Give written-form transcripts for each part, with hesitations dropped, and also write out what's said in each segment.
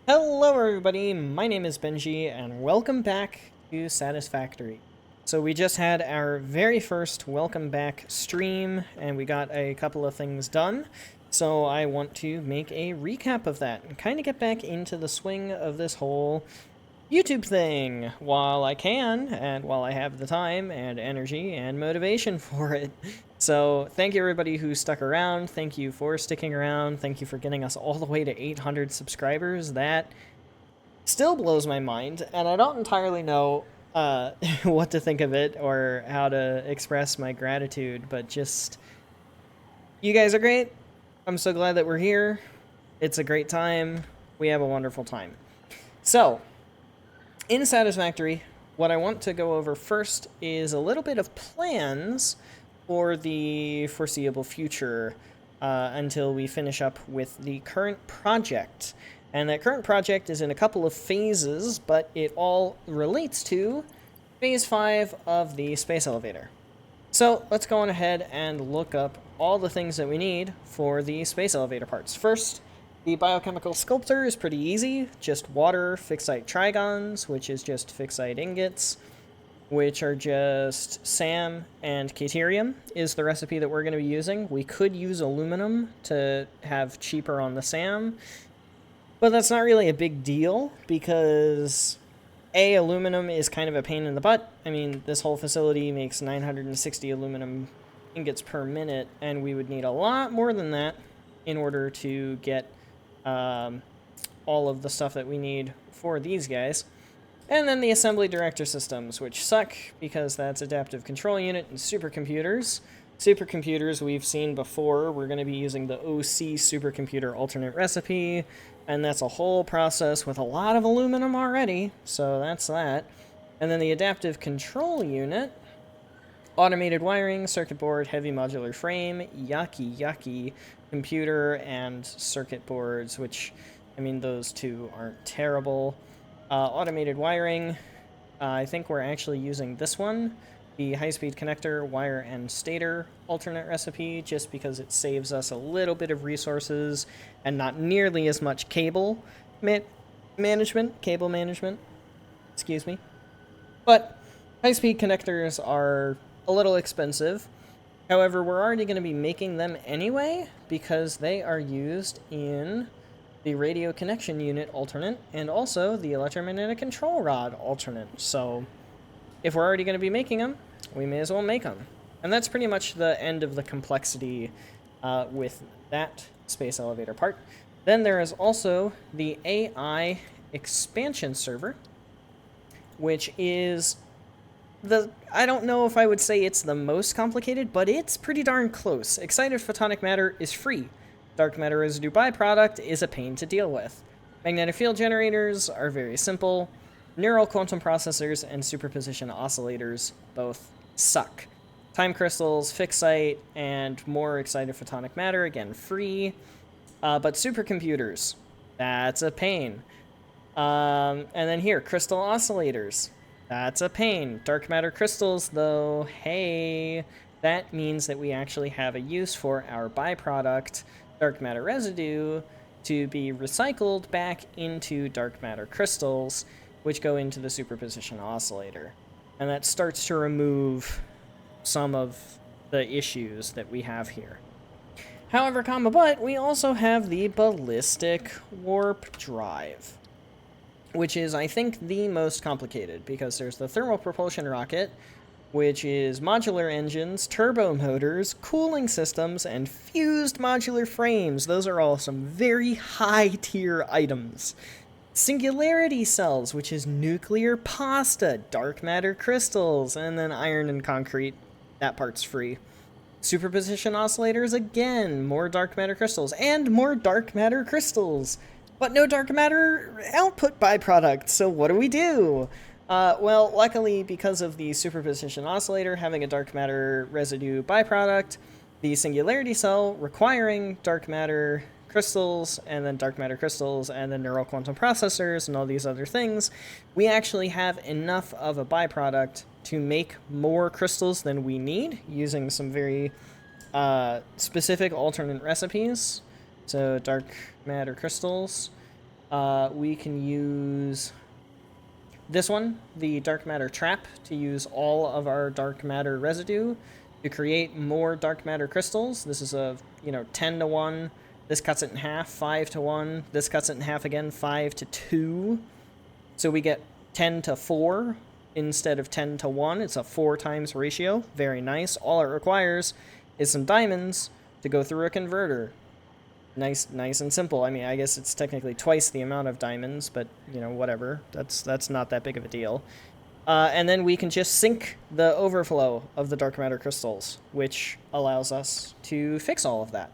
Hello everybody, my name is Benji and welcome back to Satisfactory. So we just had our very first welcome back stream and we got a couple of things done. So I want to make a recap of that and kind of get back into the swing of this whole YouTube thing while I can and while I have the time and energy and motivation for it. So thank you everybody who stuck around. Thank you for sticking around. Thank you for getting us all the way to 800 subscribers. That still blows my mind, and I don't entirely know what to think of it or how to express my gratitude, but just, you guys are great. I'm so glad that we're here. It's a great time. We have a wonderful time. So, in Satisfactory, what I want to go over first is a little bit of plans for the foreseeable future until we finish up with the current project. And that current project is in a couple of phases, but it all relates to phase 5 of the space elevator. So let's go on ahead and look up all the things that we need for the space elevator parts. First, the biochemical sculptor is pretty easy, just water, fixite trigons, which is just fixite ingots, which are just SAM and Caterium is the recipe that we're going to be using. We could use aluminum to have cheaper on the SAM, but that's not really a big deal because aluminum is kind of a pain in the butt. I mean, this whole facility makes 960 aluminum ingots per minute, and we would need a lot more than that in order to get all of the stuff that we need for these guys. And then the assembly director systems, which suck because that's adaptive control unit and supercomputers. Supercomputers we've seen before. We're going to be using the OC supercomputer alternate recipe, and that's a whole process with a lot of aluminum already, so that's that. And then the adaptive control unit, automated wiring, circuit board, heavy modular frame, yucky computer, and circuit boards, which, I mean, those two aren't terrible. Automated wiring, I think we're actually using this one, the high-speed connector, wire, and stator alternate recipe, just because it saves us a little bit of resources and not nearly as much cable management, excuse me. But high-speed connectors are a little expensive. However, we're already going to be making them anyway because they are used in the radio connection unit alternate and also the electromagnetic control rod alternate. So if we're already going to be making them, we may as well make them. And that's pretty much the end of the complexity with that space elevator part. Then there is also the AI expansion server, which is I don't know if I would say it's the most complicated, but it's pretty darn close. Excited photonic matter is free. Dark matter residue byproduct is a pain to deal with. Magnetic field generators are very simple. Neural quantum processors and superposition oscillators both suck. Time crystals, fixite, and more excited photonic matter, again, free. But supercomputers, that's a pain. And then here, crystal oscillators. That's a pain. Dark matter crystals, though, hey, that means that we actually have a use for our byproduct, dark matter residue, to be recycled back into dark matter crystals, which go into the superposition oscillator. And that starts to remove some of the issues that we have here. However, but we also have the ballistic warp drive, which is, I think, the most complicated, because there's the thermal propulsion rocket, which is modular engines, turbo motors, cooling systems, and fused modular frames. Those are all some very high-tier items. Singularity cells, which is nuclear pasta, dark matter crystals, and then iron and concrete. That part's free. Superposition oscillators, again, more dark matter crystals, and more dark matter crystals. But no dark matter output byproduct, so what do we do? Well, luckily, because of the superposition oscillator having a dark matter residue byproduct, the singularity cell requiring dark matter crystals, and then dark matter crystals, and then neural quantum processors, and all these other things, we actually have enough of a byproduct to make more crystals than we need, using some very specific alternate recipes. So dark matter crystals We can use this one, the dark matter trap, to use all of our dark matter residue to create more dark matter crystals. This is a, 10 to 1. This cuts it in half, 5 to 1. This cuts it in half again, 5 to 2. So we get 10 to 4 instead of 10 to 1. It's a 4 times ratio. Very nice. All it requires is some diamonds to go through a converter. Nice and simple. I mean, I guess it's technically twice the amount of diamonds, but, whatever. That's not that big of a deal. And then we can just sink the overflow of the dark matter crystals, which allows us to fix all of that.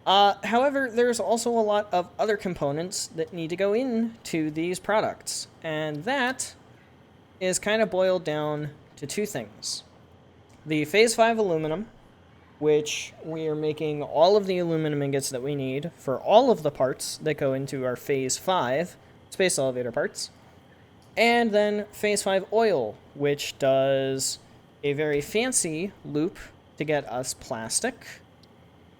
However, there's also a lot of other components that need to go into these products, and that is kind of boiled down to two things. The Phase 5 aluminum, which we are making all of the aluminum ingots that we need for all of the parts that go into our Phase 5 space elevator parts. And then Phase 5 oil, which does a very fancy loop to get us plastic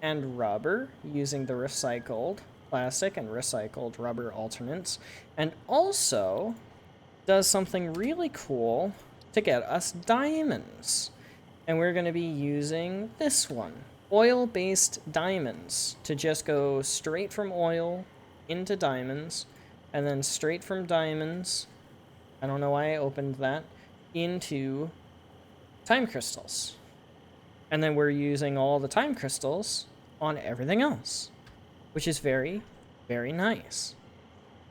and rubber using the recycled plastic and recycled rubber alternates. And also does something really cool to get us diamonds. And we're going to be using this one, oil-based diamonds, to just go straight from oil into diamonds, and then straight from diamonds, I don't know why I opened that, into time crystals. And then we're using all the time crystals on everything else, which is very, very nice.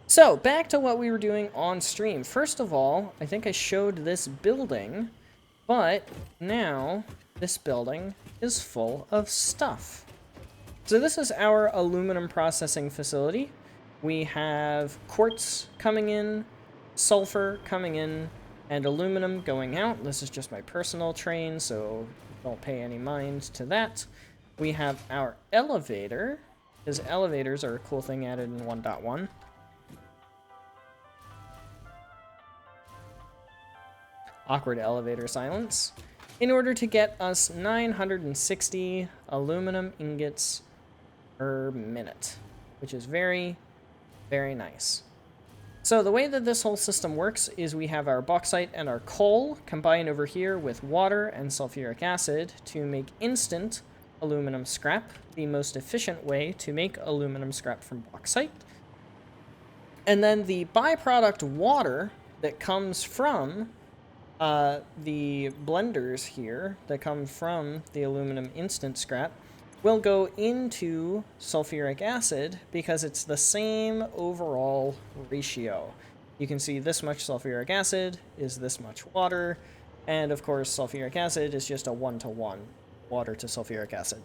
So, back to what we were doing on stream. First of all, I think I showed this building, but now this building is full of stuff. So this is our aluminum processing facility. We have quartz coming in, sulfur coming in, and aluminum going out. This is just my personal train, so don't pay any mind to that. We have our elevator, because elevators are a cool thing added in 1.1. Awkward elevator silence. In order to get us 960 aluminum ingots per minute, which is very, very nice. So the way that this whole system works is we have our bauxite and our coal combined over here with water and sulfuric acid to make instant aluminum scrap, the most efficient way to make aluminum scrap from bauxite. And then the byproduct water that comes from the blenders here that come from the aluminum instant scrap will go into sulfuric acid because it's the same overall ratio. You can see this much sulfuric acid is this much water, and of course sulfuric acid is just a 1-to-1 water to sulfuric acid.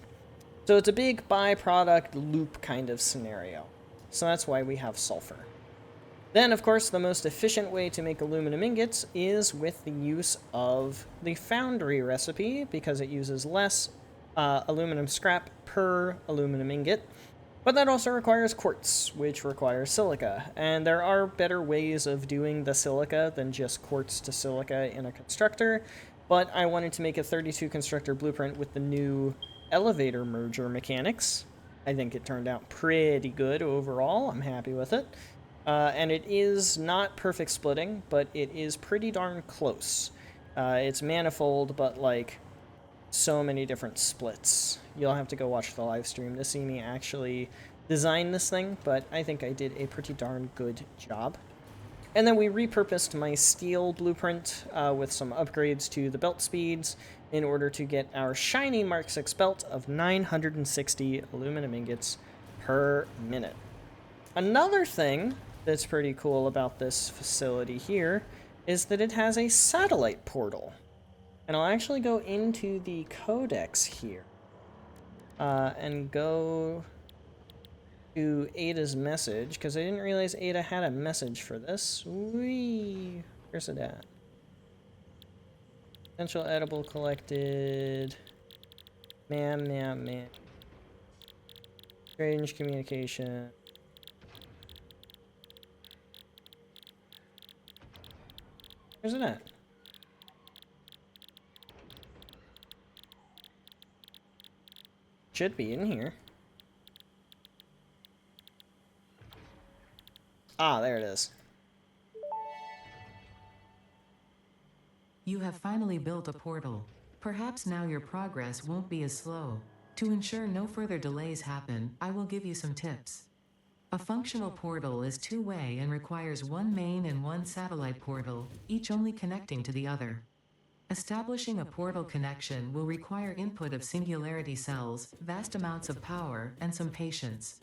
So it's a big byproduct loop kind of scenario. So that's why we have sulfur. Then, of course, the most efficient way to make aluminum ingots is with the use of the foundry recipe, because it uses less aluminum scrap per aluminum ingot. But that also requires quartz, which requires silica. And there are better ways of doing the silica than just quartz to silica in a constructor. But I wanted to make a 32 constructor blueprint with the new elevator merger mechanics. I think it turned out pretty good overall. I'm happy with it. And it is not perfect splitting, but it is pretty darn close. It's manifold, but like so many different splits. You'll have to go watch the live stream to see me actually design this thing, but I think I did a pretty darn good job. And then we repurposed my steel blueprint with some upgrades to the belt speeds in order to get our shiny Mark 6 belt of 960 aluminum ingots per minute. Another thing that's pretty cool about this facility here is that it has a satellite portal. And I'll actually go into the codex here and go to Ada's message, because I didn't realize Ada had a message for this. Whee! Where's it at? Potential edible collected. Man. Strange communication. Where's it at? Should be in here. Ah, there it is. You have finally built a portal. Perhaps now your progress won't be as slow. To ensure no further delays happen, I will give you some tips. A functional portal is two-way and requires one main and one satellite portal, each only connecting to the other. Establishing a portal connection will require input of singularity cells, vast amounts of power, and some patience.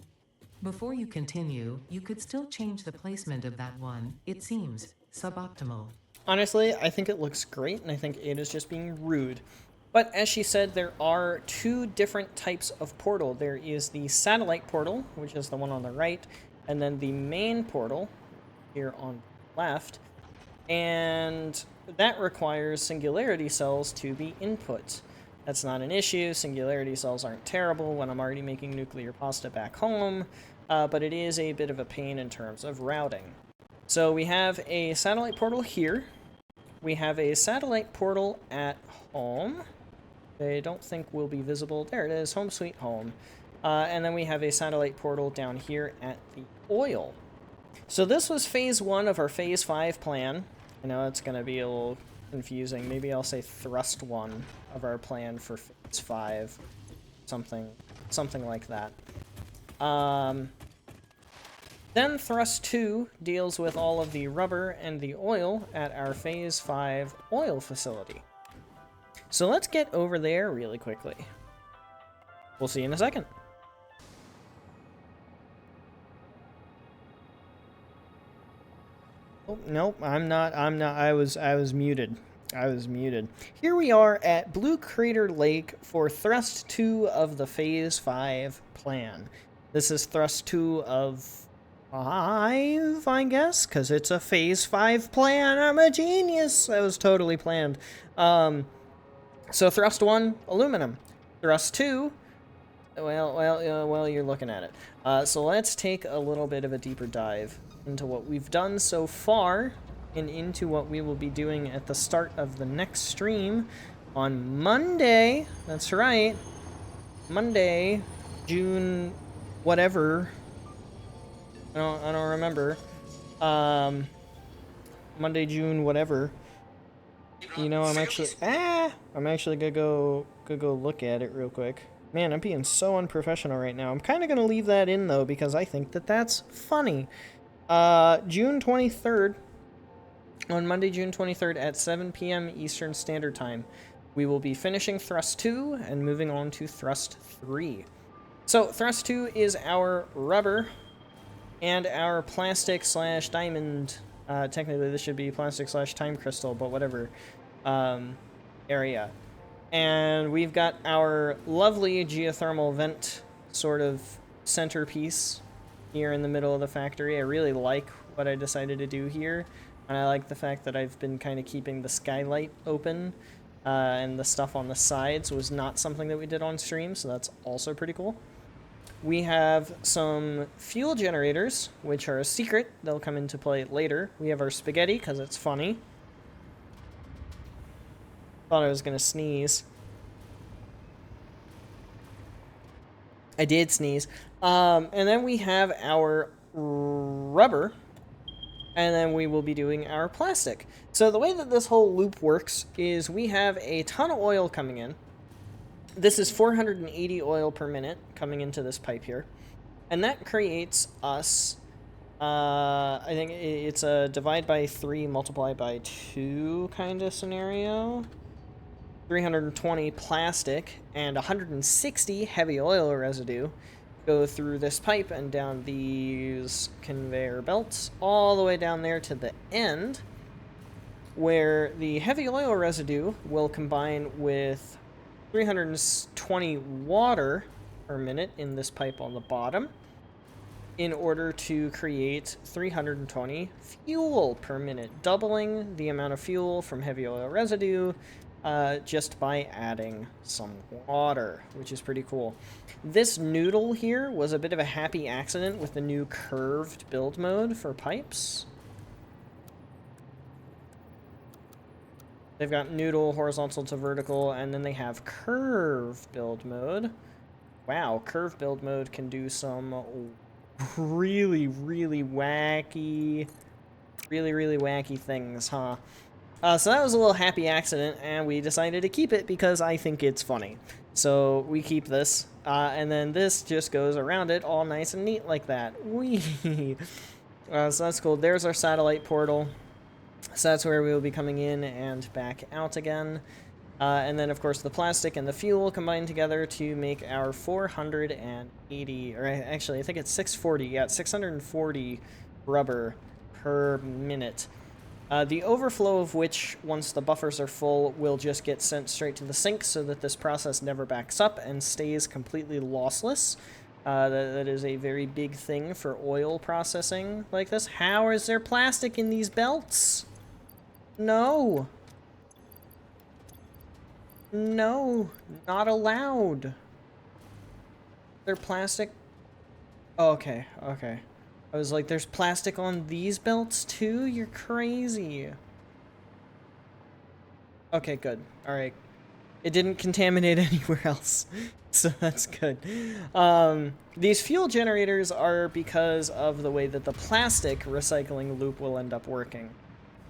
Before you continue, you could still change the placement of that one, it seems, suboptimal. Honestly, I think it looks great, and I think it is just being rude. But as she said, there are two different types of portal. There is the satellite portal, which is the one on the right, and then the main portal here on the left. And that requires singularity cells to be input. That's not an issue. Singularity cells aren't terrible when I'm already making nuclear pasta back home, but it is a bit of a pain in terms of routing. So we have a satellite portal here. We have a satellite portal at home. I don't think will be visible. There it is, home sweet home. And then we have a satellite portal down here at the oil. So this was phase 1 of our phase 5 plan. I know it's going to be a little confusing. Maybe I'll say thrust 1 of our plan for phase 5. Something like that. Then thrust 2 deals with all of the rubber and the oil at our phase 5 oil facility. So let's get over there really quickly. We'll see you in a second. Oh, nope, I'm not, I was muted. I was muted. Here we are at Blue Crater Lake for thrust 2 of the phase 5 plan. This is thrust 2 of 5, I guess, because it's a phase 5 plan. I'm a genius. That was totally planned. So thrust 1, aluminum. Thrust 2, well, you're looking at it. So let's take a little bit of a deeper dive into what we've done so far and into what we will be doing at the start of the next stream on Monday. That's right. Monday, June whatever. I don't remember. Monday, June whatever. You know, I'm actually gonna go look at it real quick. Man, I'm being so unprofessional right now. I'm kind of gonna leave that in though because I think that that's funny. June 23rd, on Monday, June 23rd at 7 p.m. Eastern Standard Time, we will be finishing Thrust 2 and moving on to Thrust 3. So, Thrust 2 is our rubber and our plastic slash diamond, technically this should be plastic slash time crystal, but whatever, area. And we've got our lovely geothermal vent sort of centerpiece here in the middle of the factory. I really like what I decided to do here, and I like the fact that I've been kind of keeping the skylight open, and the stuff on the sides was not something that we did on stream, so that's also pretty cool. We have some fuel generators, which are a secret. They'll come into play later. We have our spaghetti, because it's funny. Thought I was going to sneeze. I did sneeze. And then we have our rubber, and then we will be doing our plastic. So the way that this whole loop works is we have a ton of oil coming in. This is 480 oil per minute coming into this pipe here. And that creates us, I think it's a divide by 3, multiply by 2 kind of scenario. 320 plastic and 160 heavy oil residue go through this pipe and down these conveyor belts all the way down there to the end, where the heavy oil residue will combine with 320 water per minute in this pipe on the bottom in order to create 320 fuel per minute, doubling the amount of fuel from heavy oil residue just by adding some water, which is pretty cool. This noodle here was a bit of a happy accident with the new curved build mode for pipes. They've got noodle, horizontal to vertical, and then they have curve build mode. Wow, curve build mode can do some really, really wacky, really wacky things, huh? So that was a little happy accident, and we decided to keep it because I think it's funny. So we keep this, and then this just goes around it all nice and neat like that. Whee! So that's cool. There's our satellite portal. So that's where we will be coming in and back out again. And then, of course, the plastic and the fuel combine together to make our 480, or actually, I think it's 640, yeah, 640 rubber per minute. The overflow of which, once the buffers are full, will just get sent straight to the sink so that this process never backs up and stays completely lossless. That is a very big thing for oil processing like this. How is there plastic in these belts? No. No, not allowed. They're plastic. Oh, okay. I was like, there's plastic on these belts too? You're crazy. Okay, good. Alright. It didn't contaminate anywhere else. So that's good. These fuel generators are because of the way that the plastic recycling loop will end up working.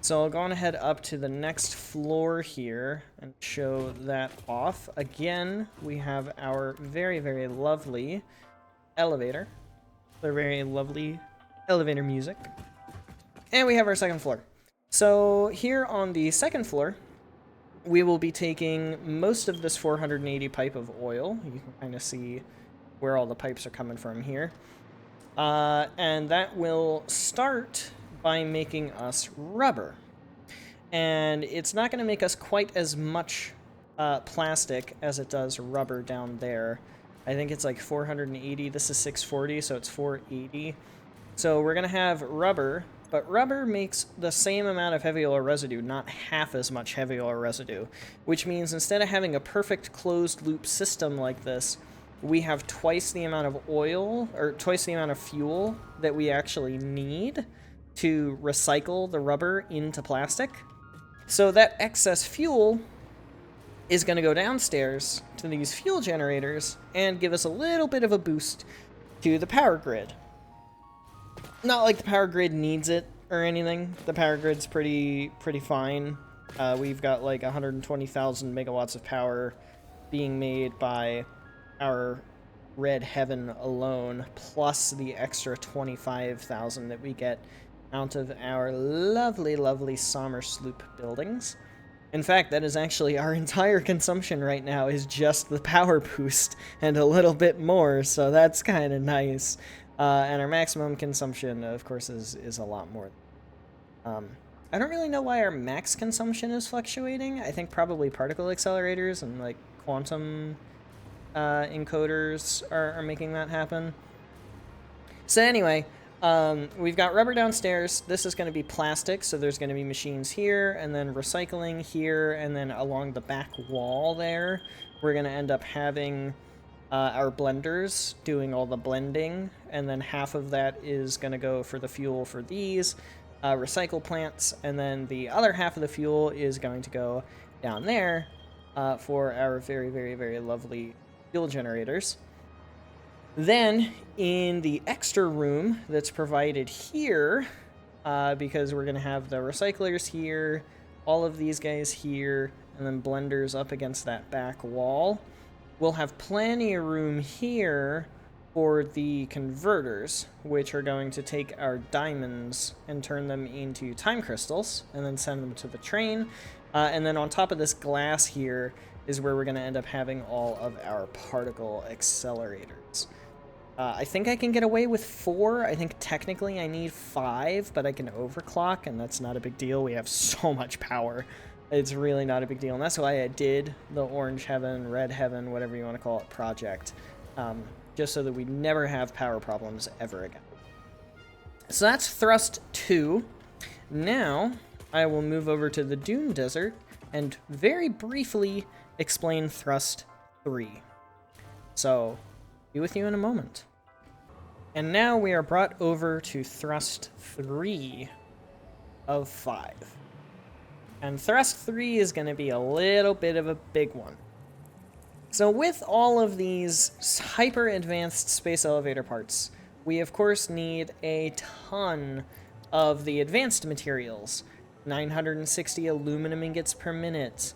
So I'll go on ahead up to the next floor here and show that off. Again, we have our very lovely elevator. Their very lovely elevator music. And we have our second floor. So here on the second floor, we will be taking most of this 480 pipe of oil. You can kind of see where all the pipes are coming from here. And that will start by making us rubber. And it's not going to make us quite as much plastic as it does rubber down there. I think it's like 480. This is 640, so it's 480. So we're going to have rubber, but rubber makes the same amount of heavy oil residue, not half as much heavy oil residue, which means instead of having a perfect closed loop system like this, we have twice the amount of oil, or twice the amount of fuel that we actually need to recycle the rubber into plastic. So that excess fuel is going to go downstairs to these fuel generators and give us a little bit of a boost to the power grid. Not like the power grid needs it or anything. The power grid's pretty fine. We've got like 120,000 megawatts of power being made by our red heaven alone, plus the extra 25,000 that we get out of our lovely summer sloop buildings. In fact, that is actually our entire consumption right now is just the power boost and a little bit more, so that's kind of nice. And our maximum consumption, of course, is a lot more. I don't really know why our max consumption is fluctuating. I think probably particle accelerators and like quantum encoders are making that happen. So anyway, we've got rubber downstairs. This is going to be plastic, so there's going to be machines here, and then recycling here, and then along the back wall there, we're going to end up having our blenders doing all the blending, and then half of that is going to go for the fuel for these recycle plants, and then the other half of the fuel is going to go down there for our very lovely fuel generators. Then, in the extra room that's provided here, because we're going to have the recyclers here, all of these guys here, and then blenders up against that back wall, we'll have plenty of room here for the converters, which are going to take our diamonds and turn them into time crystals, and then send them to the train. And then on top of this glass here is where we're going to end up having all of our particle accelerators. I think I can get away with 4. I think technically I need 5, but I can overclock, and that's not a big deal. We have so much power. It's really not a big deal, and that's why I did the Orange Heaven, Red Heaven, whatever you want to call it, project, just so that we never have power problems ever again. So that's Thrust 2. Now, I will move over to the Dune Desert and very briefly explain Thrust 3. So, be with you in a moment. And now we are brought over to Thrust 3 of 5. And Thrust 3 is going to be a little bit of a big one. So with all of these hyper-advanced space elevator parts, we of course need a ton of the advanced materials. 960 aluminum ingots per minute,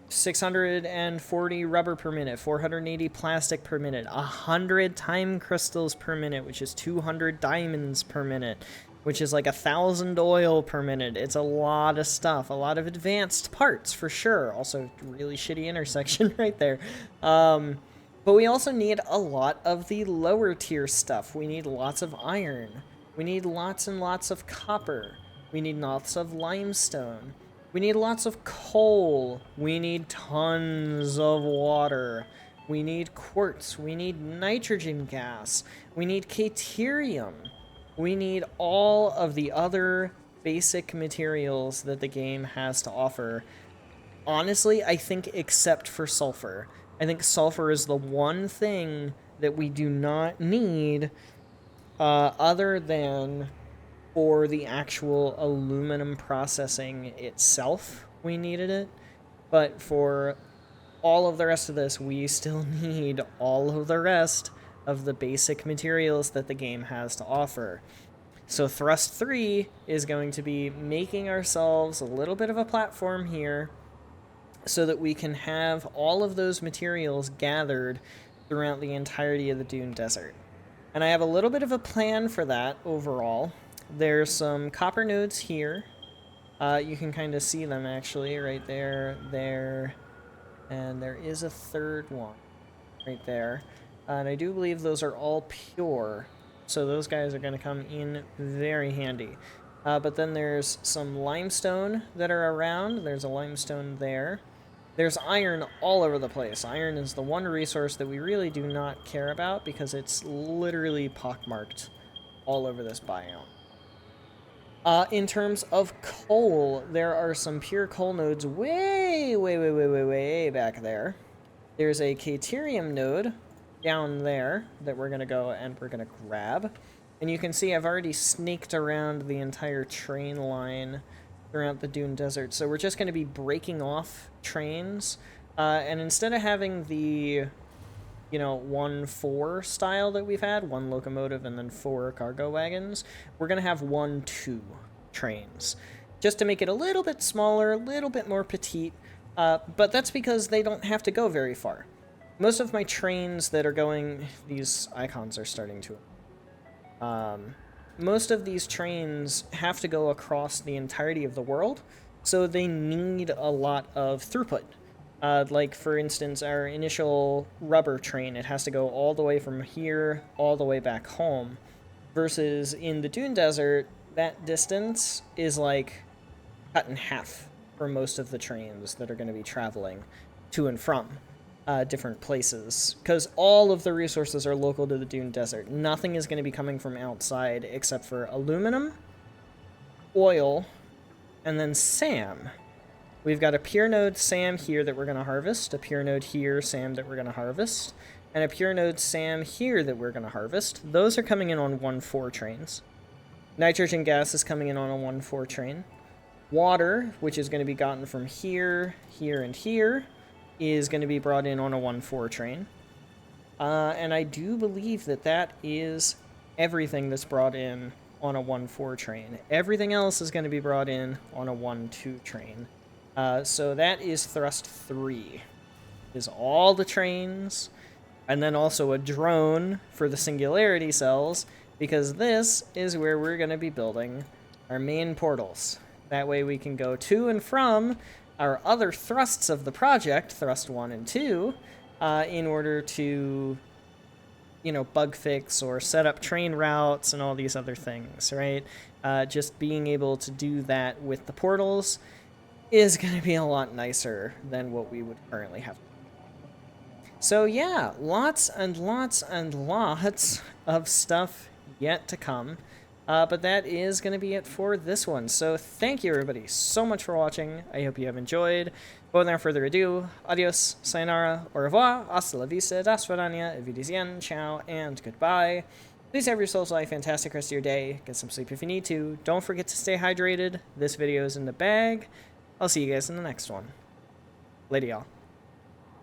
640 rubber per minute, 480 plastic per minute, 100 time crystals per minute, which is 200 diamonds per minute, which is like 1,000 oil per minute. It's a lot of stuff, a lot of advanced parts for sure. Also, really shitty intersection right there. But we also need a lot of the lower tier stuff. We need lots of iron. We need lots and lots of copper. We need lots of limestone. We need lots of coal. We need tons of water. We need quartz. We need nitrogen gas. We need caterium. We need all of the other basic materials that the game has to offer. Honestly, I think except for sulfur. I think sulfur is the one thing that we do not need other than for the actual aluminum processing itself, we needed it. But for all of the rest of this, we still need all of the rest of the basic materials that the game has to offer. So Thrust 3 is going to be making ourselves a little bit of a platform here so that we can have all of those materials gathered throughout the entirety of the Dune Desert. And I have a little bit of a plan for that overall. There's some copper nodes here. You can kind of see them actually right there, there, and there is a third one right there. And I do believe those are all pure, so those guys are going to come in very handy. But then there's some limestone that are around. There's a limestone there. There's iron all over the place. Iron is the one resource that we really do not care about because it's literally pockmarked all over this biome. In terms of coal, there are some pure coal nodes way back there. There's a caterium node down there that we're going to go and we're going to grab. And you can see I've already snaked around the entire train line throughout the Dune Desert. So we're just going to be breaking off trains. And instead of having the, 1-4 style that we've had, 1 locomotive and then 4 cargo wagons, we're going to have 1-2 trains. Just to make it a little bit smaller, a little bit more petite. But that's because they don't have to go very far. Most of my trains that are going... These icons are starting to... most of these trains have to go across the entirety of the world, so they need a lot of throughput. Like, for instance, our initial rubber train, it has to go all the way from here, all the way back home, versus in the Dune Desert, that distance is, like, cut in half for most of the trains that are going to be traveling to and from different places, because all of the resources are local to the Dune Desert. Nothing is going to be coming from outside except for aluminum, oil, and then SAM. We've got a pure node SAM here that we're going to harvest, a pure node here SAM that we're going to harvest, and a pure node SAM here that we're going to harvest. Those are coming in on 1-4 trains. Nitrogen gas is coming in on a 1-4 train. Water, which is going to be gotten from here, here, and here, is going to be brought in on a 1-4 train. And I do believe that that is everything that's brought in on a 1-4 train. Everything else is going to be brought in on a 1-2 train. So that is Thrust 3. Is all the trains, and then also a drone for the singularity cells, because this is where we're going to be building our main portals. That way we can go to and from our other thrusts of the project, Thrust 1 and 2, in order to, bug fix or set up train routes and all these other things, right? Just being able to do that with the portals is going to be a lot nicer than what we would currently have. So yeah, lots and lots and lots of stuff yet to come. But that is going to be it for this one. So thank you everybody so much for watching. I hope you have enjoyed. But without further ado, adios, sayonara, au revoir, hasta la vista, das vidania, evidizien, ciao, and goodbye. Please have yourselves a fantastic rest of your day. Get some sleep if you need to. Don't forget to stay hydrated. This video is in the bag. I'll see you guys in the next one. Later, y'all.